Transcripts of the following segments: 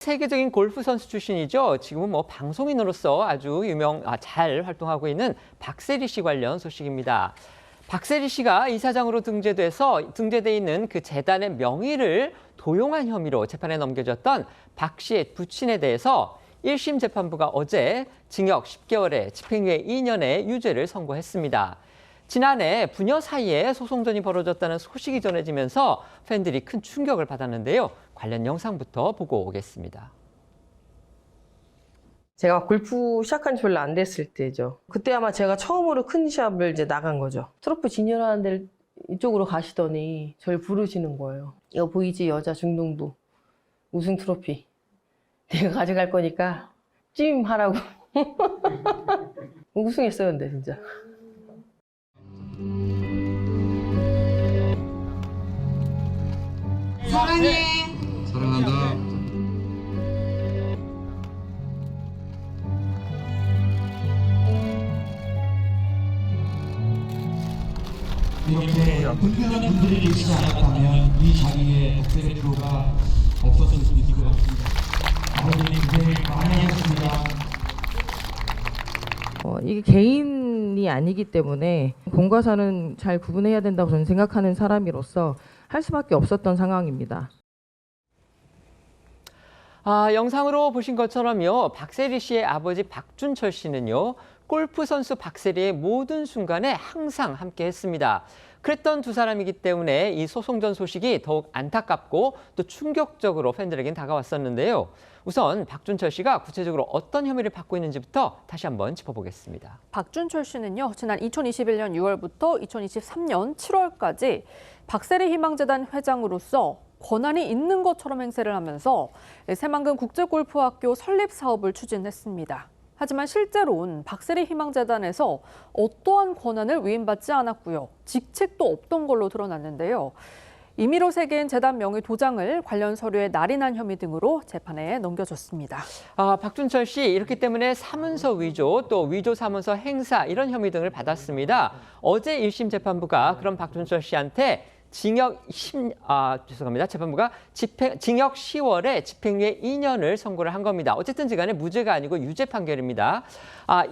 세계적인 골프 선수 출신이죠. 지금은 방송인으로서 아주 잘 활동하고 있는 박세리 씨 관련 소식입니다. 박세리 씨가 이사장으로 등재돼 있는 그 재단의 명의를 도용한 혐의로 재판에 넘겨졌던 박 씨의 부친에 대해서 1심 재판부가 어제 징역 10개월에 집행유예 2년의 유죄를 선고했습니다. 지난해 부녀 사이에 소송전이 벌어졌다는 소식이 전해지면서 팬들이 큰 충격을 받았는데요. 관련 영상부터 보고 오겠습니다. 제가 골프 시작한 지 별로 안 됐을 때죠. 그때 아마 제가 처음으로 큰 시합을 이제 나간 거죠. 트로피 진열하는 데를 이쪽으로 가시더니 저를 부르시는 거예요. 이거 보이지? 여자 중등부 우승 트로피. 내가 가져갈 거니까 찜하라고. 우승했어요, 근데 진짜. 사랑해. 사랑한다. 이렇게 불편한 분들이 계시지 않았다면 이 자리에 박세리 프로가 없었을 수도 있을 것 같습니다. 아버님이 고생 많이 하셨습니다. 이게 개인이 아니기 때문에 공과 사는 잘 구분해야 된다고 저는 생각하는 사람으로서 할 수밖에 없었던 상황입니다. 영상으로 보신 것처럼요. 박세리 씨의 아버지 박준철 씨는요. 골프 선수 박세리의 모든 순간에 항상 함께했습니다. 그랬던 두 사람이기 때문에 이 소송전 소식이 더욱 안타깝고 또 충격적으로 팬들에겐 다가왔었는데요. 우선 박준철 씨가 구체적으로 어떤 혐의를 받고 있는지부터 다시 한번 짚어보겠습니다. 박준철 씨는요, 지난 2021년 6월부터 2023년 7월까지 박세리 희망재단 회장으로서 권한이 있는 것처럼 행세를 하면서 새만금 국제골프학교 설립 사업을 추진했습니다. 하지만 실제로는 박세리 희망재단에서 어떠한 권한을 위임받지 않았고요. 직책도 없던 걸로 드러났는데요. 임의로 새긴 재단 명의 도장을 관련 서류에 날인한 혐의 등으로 재판에 넘겨졌습니다. 박준철 씨 이렇기 때문에 사문서 위조, 또 위조 사문서 행사 이런 혐의 등을 받았습니다. 어제 1심 재판부가 그럼 박준철 씨한테 재판부가 징역 10월에 집행유예 2년을 선고를 한 겁니다. 어쨌든 간에 무죄가 아니고 유죄 판결입니다.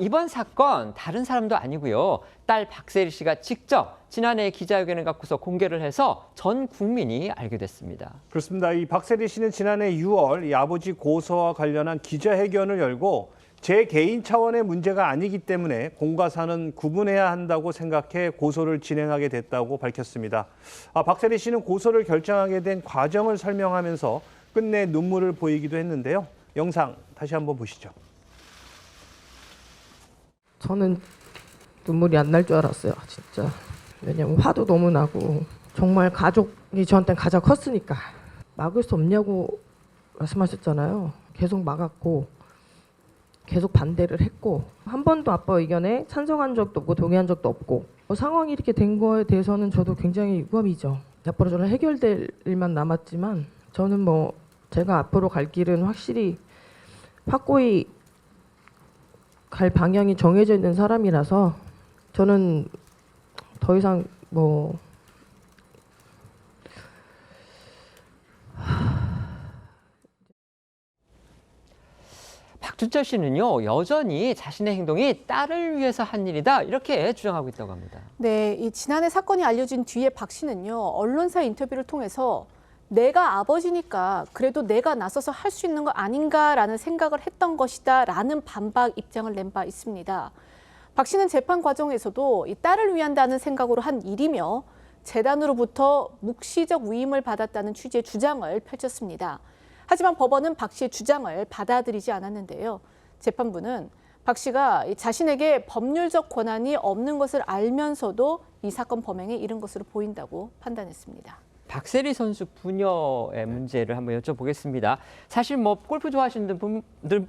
이번 사건 다른 사람도 아니고요. 딸 박세리 씨가 직접 지난해 기자회견을 갖고서 공개를 해서 전 국민이 알게 됐습니다. 그렇습니다. 이 박세리 씨는 지난해 6월 이 아버지 고소와 관련한 기자회견을 열고 제 개인 차원의 문제가 아니기 때문에 공과 사는 구분해야 한다고 생각해 고소를 진행하게 됐다고 밝혔습니다. 박세리 씨는 고소를 결정하게 된 과정을 설명하면서 끝내 눈물을 보이기도 했는데요. 영상 다시 한번 보시죠. 저는 눈물이 안 날 줄 알았어요, 진짜. 왜냐면 화도 너무 나고 정말 가족이 저한테는 가장 컸으니까. 막을 수 없냐고 말씀하셨잖아요. 계속 막았고 계속 반대를 했고 한 번도 아빠 의견에 찬성한 적도 없고 동의한 적도 없고 상황이 이렇게 된 거에 대해서는 저도 굉장히 유감이죠. 앞으로 저는 해결될 일만 남았지만 저는 제가 앞으로 갈 길은 확실히 확고히 갈 방향이 정해져 있는 사람이라서 저는 더 이상 박준철 씨는요, 여전히 자신의 행동이 딸을 위해서 한 일이다 이렇게 주장하고 있다고 합니다. 네, 이 지난해 사건이 알려진 뒤에 박 씨는요, 언론사 인터뷰를 통해서 내가 아버지니까 그래도 내가 나서서 할 수 있는 거 아닌가라는 생각을 했던 것이다 라는 반박 입장을 낸 바 있습니다. 박 씨는 재판 과정에서도 이 딸을 위한다는 생각으로 한 일이며 재단으로부터 묵시적 위임을 받았다는 취지의 주장을 펼쳤습니다. 하지만 법원은 박 씨의 주장을 받아들이지 않았는데요. 재판부는 박 씨가 자신에게 법률적 권한이 없는 것을 알면서도 이 사건 범행에 이른 것으로 보인다고 판단했습니다. 박세리 선수 부녀의 문제를 한번 여쭤보겠습니다. 사실 골프 좋아하시는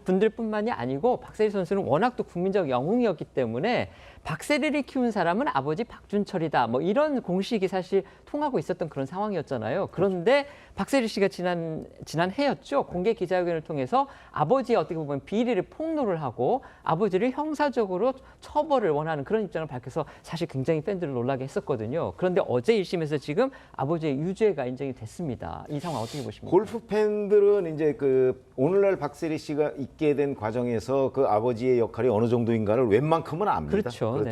분들뿐만이 아니고 박세리 선수는 워낙 또 국민적 영웅이었기 때문에 박세리를 키운 사람은 아버지 박준철이다. 이런 공식이 사실 통하고 있었던 그런 상황이었잖아요. 그런데 박세리 씨가 지난해였죠. 공개 기자회견을 통해서 아버지의 어떻게 보면 비리를 폭로를 하고 아버지를 형사적으로 처벌을 원하는 그런 입장을 밝혀서 사실 굉장히 팬들을 놀라게 했었거든요. 그런데 어제 1심에서 지금 아버지의 유죄가 인정이 됐습니다. 이 상황 어떻게 보십니까? 골프 팬들은 이제 그 오늘날 박세리 씨가 있게 된 과정에서 그 아버지의 역할이 어느 정도인가를 웬만큼은 압니다. 그렇죠. 네.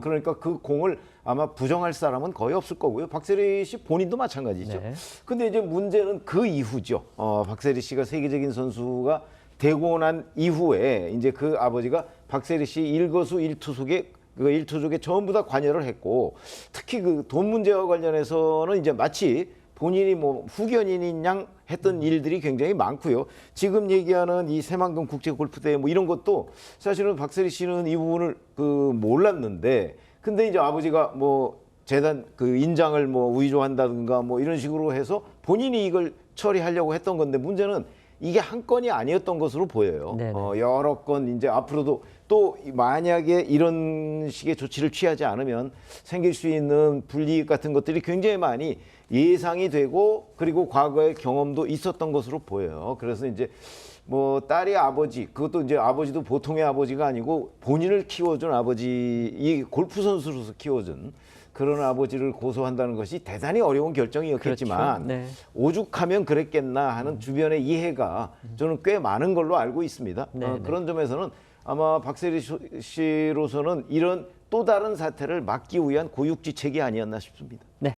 그러니까 그 공을 아마 부정할 사람은 거의 없을 거고요. 박세리 씨 본인도 마찬가지죠. 네. 근데 이제 문제는 그 이후죠. 박세리 씨가 세계적인 선수가 되고 난 이후에 이제 그 아버지가 박세리 씨 일거수일투족에 그 일투족에 전부 다 관여를 했고, 특히 그 돈 문제와 관련해서는 이제 마치 본인이 뭐 후견인인 양 했던 일들이 굉장히 많고요. 지금 얘기하는 이 새만금 국제 골프대회 뭐 이런 것도 사실은 박세리 씨는 이 부분을 그 몰랐는데, 근데 이제 아버지가 뭐 재단 그 인장을 뭐 위조한다든가 뭐 이런 식으로 해서 본인이 이걸 처리하려고 했던 건데, 문제는 이게 한 건이 아니었던 것으로 보여요. 여러 건 이제 앞으로도 또 만약에 이런 식의 조치를 취하지 않으면 생길 수 있는 불이익 같은 것들이 굉장히 많이 예상이 되고, 그리고 과거의 경험도 있었던 것으로 보여요. 그래서 이제 뭐 딸의 아버지, 그것도 이제 아버지도 보통의 아버지가 아니고 본인을 키워준 아버지, 이 골프 선수로서 키워준 그런 아버지를 고소한다는 것이 대단히 어려운 결정이었겠지만, 그렇죠. 네. 오죽하면 그랬겠나 하는 주변의 이해가 저는 꽤 많은 걸로 알고 있습니다. 네, 그런 점에서는 아마 박세리 씨로서는 이런 또 다른 사태를 막기 위한 고육지책이 아니었나 싶습니다. 네.